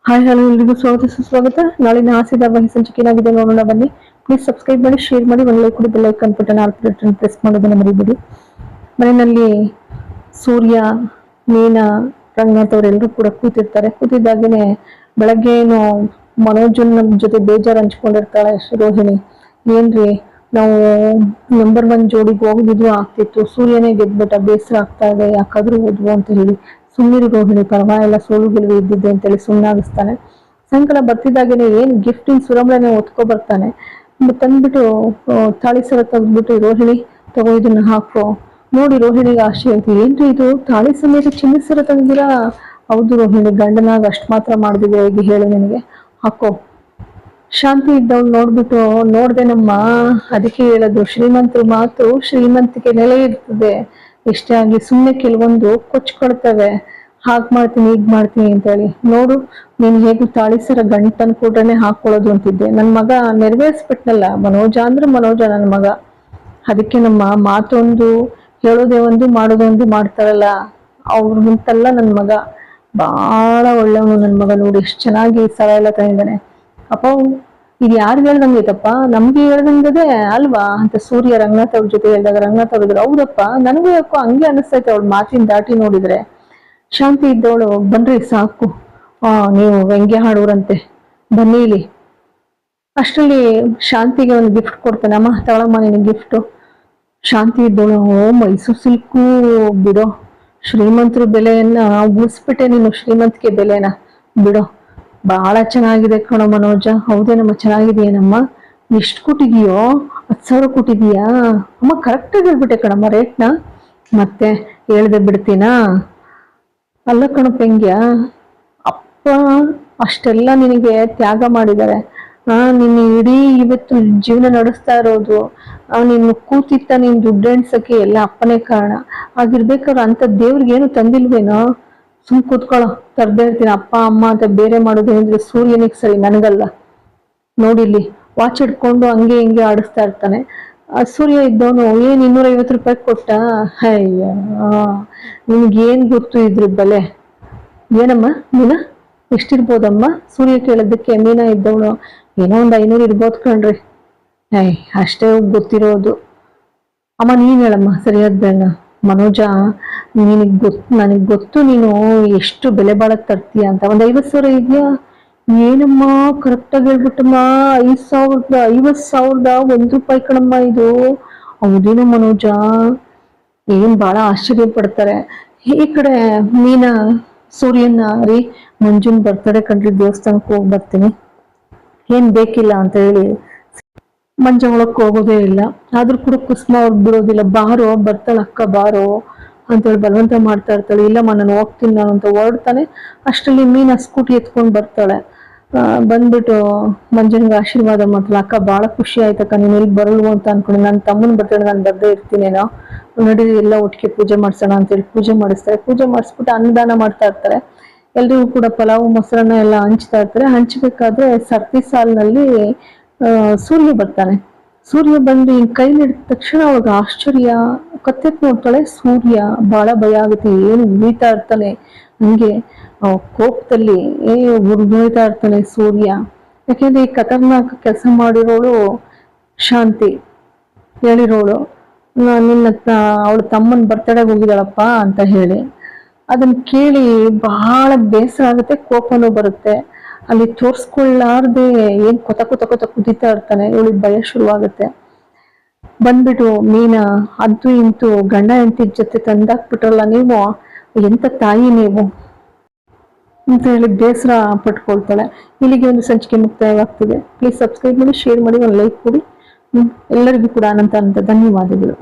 Hi hello ಎಲ್ರಿಗೂ ಸ್ವಾಗತ ಸುಸ್ವಾಗತ. ನಾಳಿನ ಆಸೆ ಧಾರಾವಾಹಿ ಸಂಚಿಕೆಯಾಗಿದೆ, ನೋಡೋಣ ಬನ್ನಿ. ಪ್ಲೀಸ್ ಸಬ್ಸ್ಕ್ರೈಬ್ ಮಾಡಿ, ಶೇರ್ ಮಾಡಿ, ಒಂದು ಲೈಕ್ ಕೊಡಿ, bell icon button all button press ಮಾಡೋದನ್ನ ಮರಿಬೇಡಿ. ಮನೆಯಲ್ಲಿ ಸೂರ್ಯ, ಮೀನಾ, ರಂಗನಾಥ್ ಅವರೆಲ್ಲರೂ ಕೂಡ ಕೂತಿದ್ದಾಗೇನೆ ಬೆಳಗ್ಗೆ ಏನು ಮನೋಜನ್ ಜೊತೆ ಬೇಜಾರು ಹಂಚ್ಕೊಂಡಿರ್ತಾಳೆ ರೋಹಿಣಿ. ಏನ್ರಿ, ನಾವು ನಂಬರ್ 1 ಜೋಡಿಗೆ ಹೋಗಿದ್ರು ಆಗ್ತಿತ್ತು, ಸೂರ್ಯನೇ ಗೆದ್ಬಿಟ್ಟ, ಬೇಸರ ಆಗ್ತಾ ಇದೆ, ಯಾಕಾದ್ರೂ ಹೋದ್ವು ಅಂತ ಹೇಳಿ. ಸುಮ್ಮನಿರು ರೋಹಿಣಿ, ಪರವಾಗಿಲ್ಲ, ಸೋಲು ಗೆಲುವು ಇದ್ದಿದ್ದೆ ಅಂತೇಳಿ ಸುಮ್ಮನಾಗಿಸ್ತಾನೆ. ಸಾಯಂಕಾಲ ಬರ್ತಿದ್ದಾಗೇನೆ ಏನ್ ಗಿಫ್ಟಿನ ಸುರಮಳೆನೆ ಒತ್ಕೊ ಬರ್ತಾನೆ. ತಂದ್ಬಿಟ್ಟು ತಾಳಿ ಸರ ತೆಗೆದ್ಬಿಟ್ಟು, ರೋಹಿಣಿ ತಗೋ ಇದನ್ನ ಹಾಕೋ. ನೋಡಿ ರೋಹಿಣಿಗೆ ಆಶೆ ಅಂತ, ಏನ್ರಿ ಇದು ತಾಳಿ ಸಮೇತ ಚಿನ್ನದ ಸರ ತೆಗ್ದಿರಾ? ಹೌದು ರೋಹಿಣಿ, ಗಂಡನಾಗ ಅಷ್ಟ್ ಮಾತ್ರ ಮಾಡಿದಿದೆ, ಈಗ ಹೇಳು ನಿನಗೆ, ಹಾಕೋ. ಶಾಂತಿ ಇದ್ದವಳು ನೋಡ್ಬಿಟ್ಟು, ನೋಡ್ದೇನಮ್ಮ, ಅದಕ್ಕೆ ಹೇಳೋದು, ಶ್ರೀಮಂತರ ಮಾತು ಶ್ರೀಮಂತಿಕೆ ನೆಲೆ ಇರ್ತದೆ, ಎಷ್ಟೇ ಆಗ್ಲಿ ಸುಮ್ಮನೆ ಕೆಲವೊಂದು ಕೊಚ್ಕೊಳ್ತವೆ, ಹಾಗ್ ಮಾಡ್ತೀನಿ ಹೀಗ್ ಮಾಡ್ತೀನಿ ಅಂತ ಹೇಳಿ. ನೋಡು, ನೀನ್ ಹೇಗೂ ತಾಳಿಸರ ಗಂಟನ್ ಕೂಡನೆ ಹಾಕೊಳ್ಳೋದು ಅಂತಿದ್ದೆ, ನನ್ ಮಗ ನೆರವೇರಿಸ್ಬಿಟ್ನಲ್ಲ. ಮನೋಜ ಅಂದ್ರೆ ಮನೋಜ ನನ್ ಮಗ, ಅದಕ್ಕೆ ನಮ್ಮ ಮಾತೊಂದು ಹೇಳೋದೇ ಒಂದು ಮಾಡೋದೊಂದು ಮಾಡ್ತಾರಲ್ಲ, ಅವ್ರಿಗಿಂತಲ್ಲ ನನ್ ಮಗ ಬಹಳ ಒಳ್ಳೆಯವನು. ನನ್ ಮಗ ನೋಡಿ ಎಷ್ಟು ಚೆನ್ನಾಗಿ ಸರ ಎಲ್ಲ ತಂದಿದ್ದಾನೆ. ಅಪ್ಪ, ಇದು ಯಾರು ಹೇಳ್ದಂಗೈತಪ್ಪ? ನಮ್ಗೆ ಹೇಳ್ದಂಗದೆ ಅಲ್ವಾ ಅಂತ ಸೂರ್ಯ ರಂಗನಾಥ್ ಅವ್ರ ಜೊತೆ ಹೇಳಿದಾಗ ರಂಗನಾಥ್ ಅವ್ರಿದ್ರು, ಹೌದಪ್ಪ, ನನಗೂ ಯಾಕೋ ಹಂಗೆ ಅನಿಸ್ತೈತೆ ಅವಳ ಮಾತಿನ ದಾಟಿ ನೋಡಿದ್ರೆ. ಶಾಂತಿ ಇದ್ದವಳು, ಬನ್ರಿ ಸಾಕು, ನೀವು ವ್ಯಂಗ್ಯ ಹಾಡೋರಂತೆ, ಬನ್ನಿ ಇಲ್ಲಿ. ಅಷ್ಟರಲ್ಲಿ ಶಾಂತಿಗೆ ಒಂದು ಗಿಫ್ಟ್ ಕೊಡ್ತಾನೆ. ಅಮ್ಮ ತಗೊಳಮ್ಮ ನಿನ್ ಗಿಫ್ಟು. ಶಾಂತಿ ಇದ್ದವಳು, ಮೈಸೂರು ಸಿಲ್ಕು ಬಿಡೋ, ಶ್ರೀಮಂತರ ಬೆಲೆಯನ್ನ ಉಳಿಸ್ಬಿಟ್ಟೆ ನೀನು, ಶ್ರೀಮಂತಿಕೆ ಬೆಲೆನ ಬಿಡೋ, ಬಹಳ ಚೆನ್ನಾಗಿದೆ ಕಣೋ ಮನೋಜ. ಹೌದೇನಮ್ಮ, ಚೆನ್ನಾಗಿದೆಯೇನಮ್ಮ? ಎಷ್ಟು ಕೊಟ್ಟಿದೀಯೋ? 10,000 ಕೊಟ್ಟಿದೀಯಾ? ಅಮ್ಮ ಕರೆಕ್ಟಾಗಿ ಹೇಳ್ಬಿಟ್ಟೆ ಕಣಮ್ಮ ರೇಟ್ನ, ಮತ್ತೆ ಹೇಳ್ದೆ ಬಿಡ್ತೀನಾ? ಅಲ್ಲ ಕಣೋ ಪೆಂಗ್ಯ, ಅಪ್ಪ ಅಷ್ಟೆಲ್ಲ ನಿನಗೆ ತ್ಯಾಗ ಮಾಡಿದ್ದಾರೆ. ನಿನ್ನ ಇಡೀ ಇವತ್ತು ಜೀವನ ನಡೆಸ್ತಾ ಇರೋದು, ನೀನು ಕೂತಿತ್ತ ನೀನ್ ದುಡ್ಡು ಎಣ್ಸಕ್ಕೆ ಎಲ್ಲ ಅಪ್ಪನೇ ಕಾರಣ. ಆಗಿರ್ಬೇಕಾದ್ರೆ ಅಂತ ದೇವ್ರಿಗೆ ಏನು ತಂದಿಲ್ವೇನೋ? ಸುಮ್ ಕೂತ್ಕೊಳ್ಳೋ, ತರ್ದೇ ಇರ್ತೀನಿ. ಅಪ್ಪ ಅಮ್ಮ ಅಂತ ಬೇರೆ ಮಾಡೋದೇನಿದ್ರೆ ಸೂರ್ಯನಿಗೆ ಸರಿ, ನನಗಲ್ಲ. ನೋಡಿಲ್ಲಿ ವಾಚ್ ಹಿಡ್ಕೊಂಡು ಹಂಗೆ ಹಿಂಗೆ ಆಡಿಸ್ತಾ ಇರ್ತಾನೆ. ಸೂರ್ಯ ಇದ್ದವನು, ಏನ್ 250 ರೂಪಾಯಿ ಕೊಟ್ಟ? ಅಯ್ಯ, ನಿನ್ಗೇನ್ ಗೊತ್ತು ಇದ್ರ ಬೆಲೆ? ಏನಮ್ಮ ಮೀನಾ, ಎಷ್ಟಿರ್ಬೋದಮ್ಮ? ಸೂರ್ಯ ಕೇಳೋದಕ್ಕೆ ಮೀನಾ ಇದ್ದವಳು, ಏನೋ ಒಂದು 500 ಇರ್ಬೋದು ಕಣ್ರಿ. ಅಷ್ಟೇ ಗೊತ್ತಿರೋದು. ಅಮ್ಮ ನೀನ್ ಹೇಳಮ್ಮ ಸರಿಯಾದ ಬೆಲೆನ. ಮನೋಜ, ನನಗ್ ಗೊತ್ತು ನೀನು ಎಷ್ಟು ಬೆಲೆ ಬಾಳಕ್ ತರ್ತೀಯ ಅಂತ. ಒಂದ್ 50,000 ಇದೆಯಾ? ಏನಮ್ಮ ಕರೆಕ್ಟಾಗಿ ಹೇಳ್ಬಿಟ್ಟಮ್ಮ, 50,000 1 ರೂಪಾಯಿ ಕಣಮ್ಮ ಇದು. ಹೌದೇನೋ ಮನೋಜ, ಏನ್ ಬಹಳ ಆಶ್ಚರ್ಯ ಪಡ್ತಾರೆ. ಈ ಕಡೆ ಮೀನಾ ಸೂರ್ಯನ, ರೀ ಮಂಜುನ್ ಬರ್ತಡೆ ಕಣ್ರಿ, ದೇವಸ್ಥಾನಕ್ಕೆ ಹೋಗಿ ಬರ್ತೀನಿ, ಏನ್ ಬೇಕಿಲ್ಲ ಅಂತ ಹೇಳಿ ಮಂಜ ಒಳಕ್ ಹೋಗೋದೇ ಇಲ್ಲ. ಆದ್ರೂ ಕೂಡ ಕುಸುಮ ಅವ್ರು ಬಿಡೋದಿಲ್ಲ. ಬಾರೋ, ಬರ್ತಾಳ ಅಕ್ಕ ಬಾರೋ ಅಂತೇಳಿ ಬಲವಂತ ಮಾಡ್ತಾ ಇರ್ತಾಳೆ. ಇಲ್ಲಮ್ಮ ನಾನು ಹೋಗ್ತೀನಿ ನಾನು ಅಂತ ಹೊರಡ್ತಾನೆ. ಅಷ್ಟರಲ್ಲಿ ಮೀನಾ ಸ್ಕೂಟಿ ಎತ್ಕೊಂಡ್ ಬರ್ತಾಳೆ. ಬಂದ್ಬಿಟ್ಟು ಮಂಜನ್ಗೆ ಆಶೀರ್ವಾದ ಮಾಡ್ತಾಳೆ. ಅಕ್ಕ ಬಹಳ ಖುಷಿ ಆಯ್ತಕ್ಕ, ನೀನ್ ಎಲ್ಲಿ ಬರಲ್ವು ಅಂತ ಅನ್ಕೊಂಡು, ನನ್ನ ತಮ್ಮನ್ ಬರ್ತಾಳೆ, ನಾನು ಬರ್ದೇ ಇರ್ತೀನೇನೋ, ನಡಿ ಎಲ್ಲ ಒಟ್ಟಿಗೆ ಪೂಜೆ ಮಾಡ್ಸೋಣ ಅಂತೇಳಿ ಪೂಜೆ ಮಾಡಿಸ್ತಾರೆ. ಪೂಜೆ ಮಾಡಿಸ್ಬಿಟ್ಟು ಅನ್ನದಾನ ಮಾಡ್ತಾ ಇರ್ತಾರೆ. ಎಲ್ರಿಗೂ ಕೂಡ ಪಲಾವು ಮೊಸರನ್ನ ಎಲ್ಲ ಹಂಚ್ತಾ ಇರ್ತಾರೆ. ಹಂಚ್ಬೇಕಾದ್ರೆ ಸರ್ತಿ ಸಾಲಿನಲ್ಲಿ ಸೂರ್ಯ ಬರ್ತಾನೆ. ಸೂರ್ಯ ಬಂದು ಹಿಂಗ್ ಕೈ ಹಿಡಿದ ತಕ್ಷಣ ಅವಾಗ ಆಶ್ಚರ್ಯ, ಕತ್ತೆತ್ ನೋಡ್ತಾಳೆ. ಸೂರ್ಯ ಬಹಳ ಭಯ ಆಗುತ್ತೆ, ಏನು ಉಳಿತಾ ಇರ್ತಾನೆ ಹಂಗೆ ಕೋಪದಲ್ಲಿ, ಉರ್ದೋಯ್ತಾ ಇರ್ತಾನೆ ಸೂರ್ಯ. ಯಾಕೆಂದ್ರೆ ಈ ಖತರ್ನಾಕ್ ಕೆಲಸ ಮಾಡಿರೋಳು ಶಾಂತಿ, ಹೇಳಿರೋಳು ನಿನ್ನ ಅವಳ ತಮ್ಮನ್ ಬರ್ತಡೆಗೆ ಹೋಗಿದ್ದಾಳಪ್ಪ ಅಂತ ಹೇಳಿ. ಅದನ್ನ ಕೇಳಿ ಬಹಳ ಬೇಸರ ಆಗುತ್ತೆ, ಕೋಪನೂ ಬರುತ್ತೆ. ಅಲ್ಲಿ ತೋರ್ಸ್ಕೊಳ್ಳಾರ್ದೆ ಏನ್ ಕೊತ ಕುದಿತಾ ಇರ್ತಾನೆ. ಇವಳಿಗೆ ಭಯ ಶುರುವಾಗುತ್ತೆ. ಬಂದ್ಬಿಟ್ಟು ಮೀನಾ, ಅಂತೂ ಇಂತೂ ಗಂಡ ಹೆಂಡತಿ ಜೊತೆ ತಂದಾಕ್ಬಿಟ್ರಲ್ಲ ನೀವು, ಎಂತ ತಾಯಿ ನೀವು ಅಂತ ಹೇಳಿ ಬೇಸರ ಪಟ್ಕೊಳ್ತಾಳೆ. ಇಲ್ಲಿಗೆ ಒಂದು ಸಂಚಿಕೆ ಮುಕ್ತಾಯವಾಗ್ತಿದೆ. ಪ್ಲೀಸ್ ಸಬ್ಸ್ಕ್ರೈಬ್ ಮಾಡಿ, ಶೇರ್ ಮಾಡಿ, ಒಂದು ಲೈಕ್ ಕೊಡಿ. ಎಲ್ಲರಿಗೂ ಕೂಡ ಅನಂತ ಧನ್ಯವಾದಗಳು.